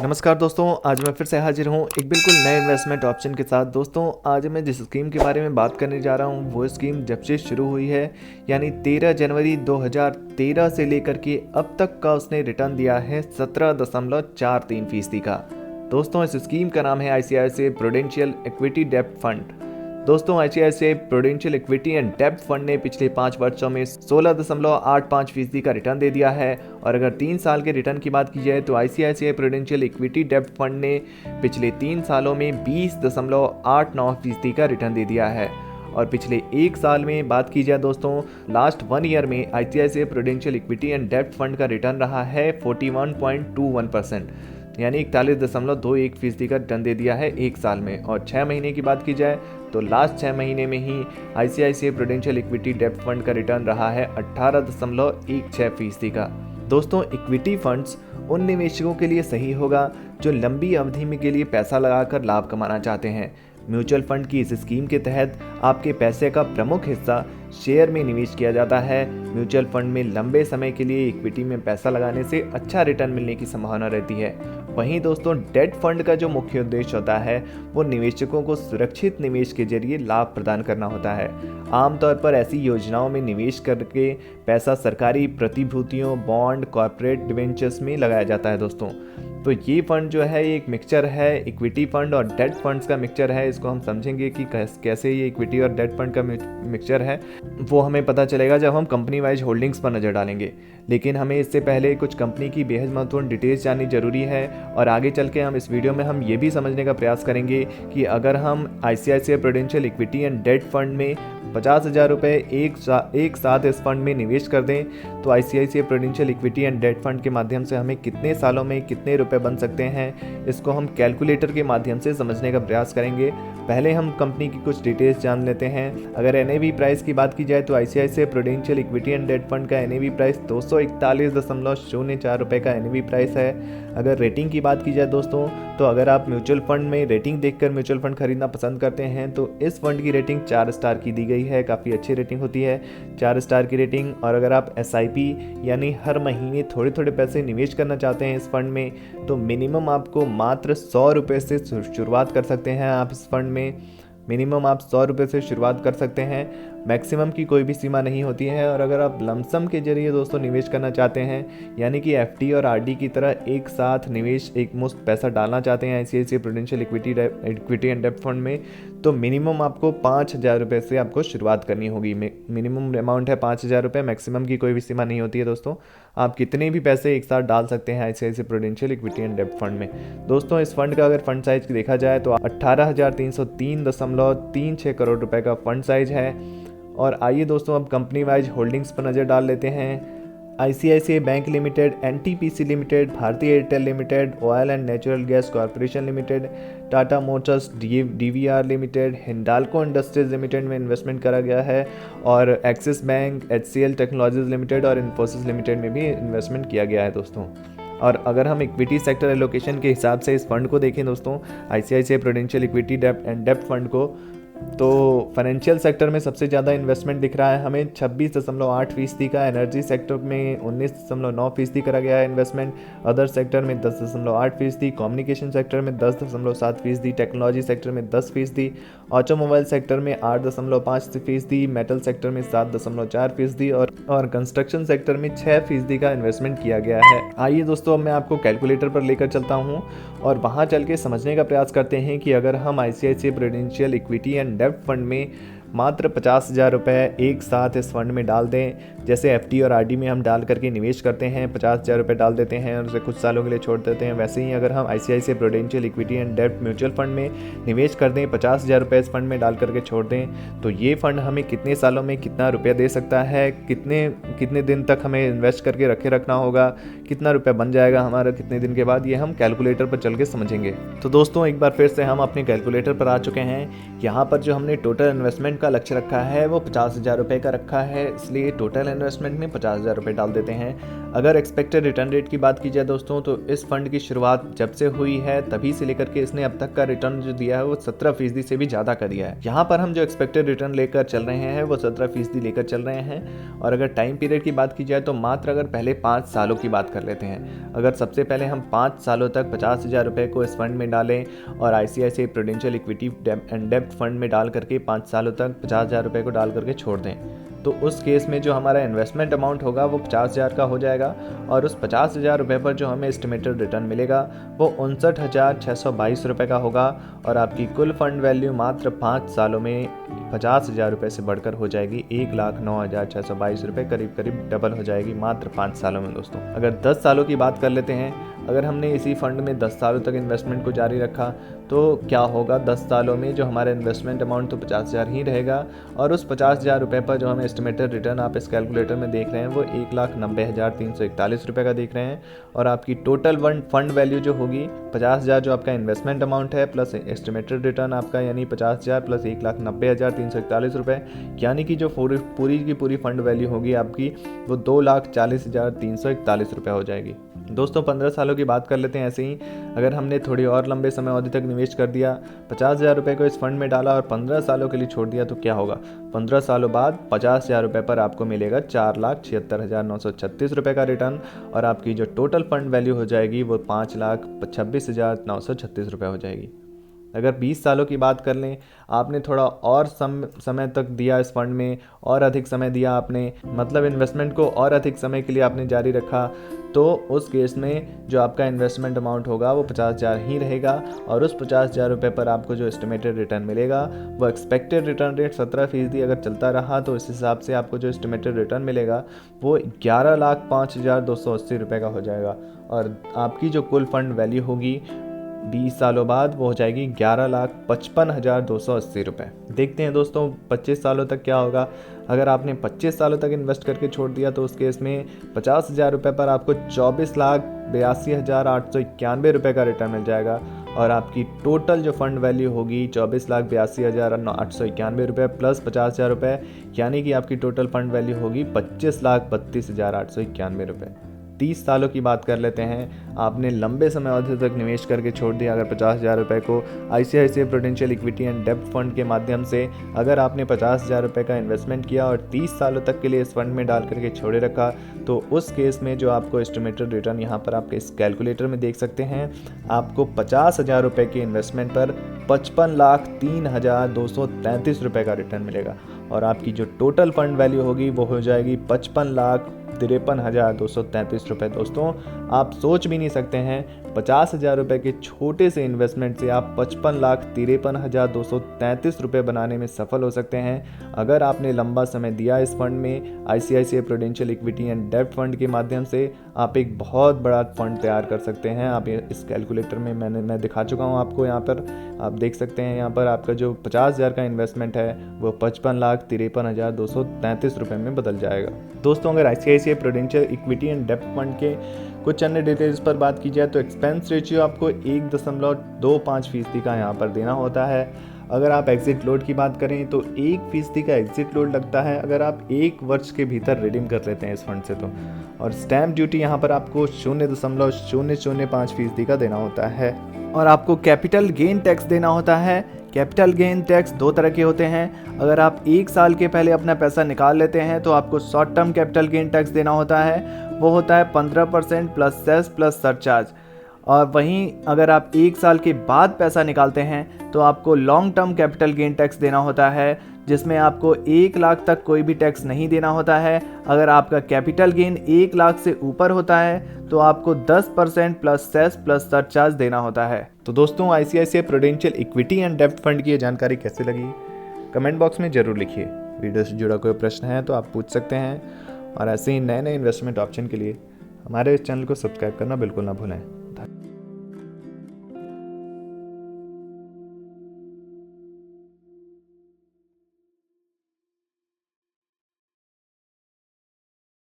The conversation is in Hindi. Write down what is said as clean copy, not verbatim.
नमस्कार दोस्तों, आज मैं फिर से हाजिर हूँ एक बिल्कुल नए इन्वेस्टमेंट ऑप्शन के साथ। दोस्तों, आज मैं जिस स्कीम के बारे में बात करने जा रहा हूँ वो स्कीम जब से शुरू हुई है यानी 13 जनवरी 2013 से लेकर के अब तक का उसने रिटर्न दिया है 17.43% का। दोस्तों, इस स्कीम का नाम है ICICI प्रूडेंशियल इक्विटी डेब्ट फंड। दोस्तों, ICICI प्रूडेंशियल इक्विटी एंड डेब्ट फंड ने पिछले 5 वर्षों में 16.85% का रिटर्न दे दिया है। और अगर 3 साल के रिटर्न की बात की जाए तो ICICI प्रूडेंशियल इक्विटी डेब्ट फंड ने पिछले 3 सालों में 20.89% का रिटर्न दे दिया है। और पिछले 1 साल में बात की जाए दोस्तों, लास्ट 1 ईयर में ICICI प्रूडेंशियल इक्विटी एंड डेब्ट फंड का रिटर्न रहा है 41.21%, यानी 41.21% का रिटर्न दे दिया है 1 साल में। और 6 महीने की बात की जाए तो लास्ट 6 महीने में ही ICICI प्रूडेंशियल इक्विटी डेब्ट फंड का रिटर्न रहा है 18.16% का। दोस्तों, इक्विटी फंड्स उन निवेशकों के लिए सही होगा जो लंबी अवधि में के लिए पैसा लगाकर लाभ कमाना चाहते हैं। म्यूचुअल फंड की इस स्कीम के तहत आपके पैसे का प्रमुख हिस्सा शेयर में निवेश किया जाता है। म्यूचुअल फंड में लंबे समय के लिए इक्विटी में पैसा लगाने से अच्छा रिटर्न मिलने की संभावना रहती है। वहीं दोस्तों, डेट फंड का जो मुख्य उद्देश्य होता है वो निवेशकों को सुरक्षित निवेश के जरिए लाभ प्रदान करना होता है। आमतौर पर ऐसी योजनाओं में निवेश करके पैसा सरकारी प्रतिभूतियों, बॉन्ड, कॉर्पोरेट डिवेंचर्स में लगाया जाता है। दोस्तों, तो ये फंड जो है एक मिक्सचर है, इक्विटी फंड और डेट फंड्स का मिक्सचर है। इसको हम समझेंगे कि कैसे ये इक्विटी और डेट फंड का मिक्सचर है वो हमें पता चलेगा जब हम कंपनी वाइज होल्डिंग्स पर नज़र डालेंगे। लेकिन हमें इससे पहले कुछ कंपनी की बेहद महत्वपूर्ण डिटेल्स जाननी जरूरी है। और आगे चल के हम इस वीडियो में हम ये भी समझने का प्रयास करेंगे कि अगर हम ICICI prudential equity and debt fund में 50,000 रुपये एक साथ इस फंड में निवेश कर दें तो ICICI prudential equity and debt fund के माध्यम से हमें कितने सालों में कितने रुपए बन सकते हैं, इसको हम कैलकुलेटर के माध्यम से समझने का प्रयास करेंगे। पहले हम कंपनी की कुछ डिटेल्स जान लेते हैं। अगर NAV प्राइस की बात की जाए तो ICICI prudential equity and debt fund का NAV प्राइस 241.04 रुपये का NAV प्राइस है। अगर रेटिंग की बात की जाए दोस्तों, तो अगर आप म्यूचुअल फंड में रेटिंग देखकर म्यूचुअल फंड खरीदना पसंद करते हैं तो इस फंड की रेटिंग 4 स्टार की दी गई है। काफ़ी अच्छी रेटिंग होती है, 4 स्टार की रेटिंग। और अगर आप SIP यानी हर महीने थोड़े थोड़े पैसे निवेश करना चाहते हैं इस फंड में तो मिनिमम आपको मात्र 100 रुपये से शुरुआत कर सकते हैं। आप इस फंड में मिनिमम आप 100 रुपये से शुरुआत कर सकते हैं, मैक्सिमम की कोई भी सीमा नहीं होती है। और अगर आप लमसम के जरिए दोस्तों निवेश करना चाहते हैं यानी कि FD और RD की तरह एक साथ निवेश एक मुश्त पैसा डालना चाहते हैं ICICI प्रूडेंशियल इक्विटी एंड डेब्ट फंड में तो मिनिमम आपको 5,000 रुपये से आपको शुरुआत करनी होगी। मिनिमम अमाउंट है 5,000 रुपये, मैक्सिमम की कोई भी सीमा नहीं होती है। दोस्तों, आप कितने भी पैसे एक साथ डाल सकते हैं ICICI प्रूडेंशियल इक्विटी एंड डेब्ट फंड में। दोस्तों, इस फंड का अगर फंड साइज देखा जाए तो 18,303.36 करोड़ रुपए का फंड साइज है। और आइए दोस्तों, अब कंपनी वाइज होल्डिंग्स पर नज़र डाल लेते हैं। ICICI bank limited, NTPC limited, भारतीय Airtel limited, oil and natural gas corporation limited, Tata motors, DVR limited, Hindalco industries limited में इन्वेस्टमेंट करा गया है। और Axis bank, HCL technologies limited और इन्फोसिस लिमिटेड में भी इन्वेस्टमेंट किया गया है दोस्तों। और अगर हम इक्विटी सेक्टर एलोकेशन के हिसाब से इस फंड को देखें दोस्तों, ICICI प्रूडेंशियल इक्विटी डेब्ट फंड को, तो फाइनेंशियल सेक्टर में सबसे ज़्यादा इन्वेस्टमेंट दिख रहा है हमें 26.8% का, एनर्जी सेक्टर में 19.9% करा गया है इन्वेस्टमेंट, अदर सेक्टर में 10.8%, कम्युनिकेशन सेक्टर में 10.7%, टेक्नोलॉजी सेक्टर में 10%, ऑटोमोबाइल सेक्टर में 8.5%, मेटल सेक्टर में 7.4% और कंस्ट्रक्शन सेक्टर में 6% का इन्वेस्टमेंट किया गया है। आइए दोस्तों, अब मैं आपको कैलकुलेटर पर लेकर चलता हूँ और वहाँ चल के समझने का प्रयास करते हैं कि अगर हम ICICI प्रूडेंशियल इक्विटी एंड डेब्ट फंड में मात्र 50,000 रुपये एक साथ इस फंड में डाल दें, जैसे FD और RD में हम डाल करके निवेश करते हैं, 50,000 रुपये डाल देते हैं और उसे कुछ सालों के लिए छोड़ देते हैं, वैसे ही अगर हम ICICI प्रूडेंशियल इक्विटी एंड डेब्ट म्यूचुअल फंड में निवेश कर दें, 50,000 रुपये इस फंड में डाल करके छोड़ दें, तो ये फंड हमें कितने सालों में कितना रुपया दे सकता है, कितने दिन तक हमें इन्वेस्ट करके रखना होगा, कितना रुपया बन जाएगा हमारा कितने दिन के बाद, ये हम कैलकुलेटर पर चल के समझेंगे। तो दोस्तों, एक बार फिर से हम अपने कैलकुलेटर पर आ चुके हैं। यहाँ पर जो हमने टोटल इन्वेस्टमेंट का लक्ष्य रखा है वो 50,000 रुपये का रखा है, इसलिए टोटल इन्वेस्टमेंट में 50,000 रुपये डाल देते हैं। अगर एक्सपेक्टेड रिटर्न रेट की बात की जाए दोस्तों, तो इस फंड की शुरुआत जब से हुई है तभी से लेकर के इसने अब तक का रिटर्न जो दिया है वो 17% से भी ज़्यादा का दिया है। यहाँ पर हम जो एक्सपेक्टेड रिटर्न लेकर चल रहे हैं वो 17% लेकर चल रहे हैं। और अगर टाइम पीरियड की बात की जाए तो मात्र अगर पहले 5 सालों की बात कर लेते हैं, अगर सबसे पहले हम 5 सालों तक 50,000 रुपये को इस फंड में डालें और ICICI प्रूडेंशियल इक्विटी एंड डेब्ट फंड में डाल करके 5 सालों तक 50,000 रुपये को डाल करके छोड़ दें, तो उस केस में जो हमारा इन्वेस्टमेंट अमाउंट होगा वो 50,000 का हो जाएगा। और उस 50,000 रुपये पर जो हमें एस्टिमेटेड रिटर्न मिलेगा वो 59,622 रुपये का होगा। और आपकी कुल फंड वैल्यू मात्र 5 सालों में 50,000 रुपये से बढ़कर हो जाएगी 1,09,622 रुपये, करीब करीब डबल हो जाएगी मात्र 5 सालों में दोस्तों। अगर 10 सालों की बात कर लेते हैं, अगर हमने इसी फंड में 10 सालों तक इन्वेस्टमेंट को जारी रखा तो क्या होगा, 10 सालों में जो हमारा इन्वेस्टमेंट अमाउंट तो 50,000 ही रहेगा। और उस 50,000 रुपये पर जो हमें एस्टिमेटेड रिटर्न आप इस कैलकुलेटर में देख रहे हैं वो 1,90,341 रुपये का देख रहे हैं। और आपकी टोटल फंड वैल्यू जो होगी 50,000 जो आपका इन्वेस्टमेंट अमाउंट है प्लस एस्टिमेटेड रिटर्न आपका यानी 50,000 प्लस 1,90,341 रुपये, यानी कि जो पूरी की पूरी फंड वैल्यू होगी आपकी वो 2,40,341 रुपये हो जाएगी। दोस्तों 15 सालों की बात कर लेते हैं। ऐसे ही अगर हमने थोड़ी और लंबे समय अवधि तक निवेश कर दिया, 50,000 रुपये को इस फंड में डाला और 15 सालों के लिए छोड़ दिया तो क्या होगा, 15 सालों बाद 50,000 रुपये पर आपको मिलेगा 4,76,936 रुपये का रिटर्न। और आपकी जो टोटल फंड वैल्यू हो जाएगी वो 5,26,936 रुपये हो जाएगी। अगर 20 सालों की बात कर लें, आपने थोड़ा और समय तक दिया इस फंड में, और अधिक समय दिया आपने, मतलब इन्वेस्टमेंट को और अधिक समय के लिए आपने जारी रखा, तो उस केस में जो आपका इन्वेस्टमेंट अमाउंट होगा वो 50,000 ही रहेगा। और उस 50,000 रुपये पर आपको जो एस्टिमेटेड रिटर्न मिलेगा वो एक्सपेक्टेड रिटर्न रेट 17% अगर चलता रहा तो इस हिसाब से आपको जो एस्टिमेटेड रिटर्न मिलेगा वो 11,05,280 रुपये का हो जाएगा। और आपकी जो कुल फंड वैल्यू होगी 20 सालों बाद वो हो जाएगी 11,55,280 रुपये। देखते हैं दोस्तों 25 सालों तक क्या होगा। अगर आपने 25 सालों तक इन्वेस्ट करके छोड़ दिया तो उस केस में 50,000 रुपये पर आपको 24,82,891 रुपये का रिटर्न मिल जाएगा। और आपकी टोटल जो फंड वैल्यू होगी 24,82,891 रुपये प्लस 50,000 रुपये, यानी कि आपकी टोटल फंड वैल्यू होगी 25,32,891 रुपये। 30 सालों की बात कर लेते हैं। आपने लंबे समय अवधि तक निवेश करके छोड़ दिया, अगर 50,000 रुपये को ICICI प्रूडेंशियल इक्विटी एंड डेब्ट फंड के माध्यम से अगर आपने 50,000 रुपये का इन्वेस्टमेंट किया और 30 सालों तक के लिए इस फंड में डाल करके छोड़े रखा, तो उस केस में जो आपको एस्टिमेटेड रिटर्न यहाँ पर आपके इस कैलकुलेटर में देख सकते हैं, आपको 50,000 रुपये के इन्वेस्टमेंट पर 55,03,233 रुपये का रिटर्न मिलेगा। और आपकी जो टोटल फंड वैल्यू होगी वो हो जाएगी 55,53,233 रुपये। दोस्तों आप सोच भी नहीं सकते हैं 50,000 रुपये के छोटे से इन्वेस्टमेंट से आप 55,53,233 रुपये बनाने में सफल हो सकते हैं। अगर आपने लंबा समय दिया इस फंड में, ICICI प्रूडेंशियल इक्विटी एंड डेब्ट फंड के माध्यम से आप एक बहुत बड़ा फंड तैयार कर सकते हैं। आप इस कैलकुलेटर में मैं दिखा चुका हूँ आपको, यहाँ पर आप देख सकते हैं। यहाँ पर आपका जो 50,000 का इन्वेस्टमेंट है वो 55,53,233 रुपये में बदल जाएगा। दोस्तों अगर ICICI प्रूडेंशियल इक्विटी एंड डेब्ट फंड के कुछ अन्य डिटेल्स पर बात की जाए तो एक्सपेंस रेशियो आपको 1.25% का यहाँ पर देना होता है। अगर आप एग्जिट लोड की बात करें तो 1% का एग्जिट लोड लगता है अगर आप 1 वर्ष के भीतर रिडीम कर लेते हैं इस फंड से तो। और स्टैम्प ड्यूटी यहाँ पर आपको 0.005% का देना होता है। और आपको कैपिटल गेन टैक्स देना होता है। कैपिटल गेन टैक्स 2 तरह के होते हैं। अगर आप 1 साल के पहले अपना पैसा निकाल लेते हैं तो आपको short term capital gain tax देना होता है, वो होता है 15% प्लस सेस प्लस सरचार्ज। और वहीं अगर आप 1 साल के बाद पैसा निकालते हैं तो आपको long term capital gain tax देना होता है, जिसमें आपको 1 लाख तक कोई भी टैक्स नहीं देना होता है। अगर आपका कैपिटल गेन 1 लाख से ऊपर होता है तो आपको 10% प्लस सेस प्लस सरचार्ज देना होता है। तो दोस्तों ICICI प्रूडेंशियल इक्विटी एंड डेब्ट फंड की ये जानकारी कैसे लगी कमेंट बॉक्स में ज़रूर लिखिए। वीडियो से जुड़ा कोई प्रश्न है तो आप पूछ सकते हैं। और ऐसे ही नए इन्वेस्टमेंट ऑप्शन के लिए हमारे इस चैनल को सब्सक्राइब करना बिल्कुल ना भूलें।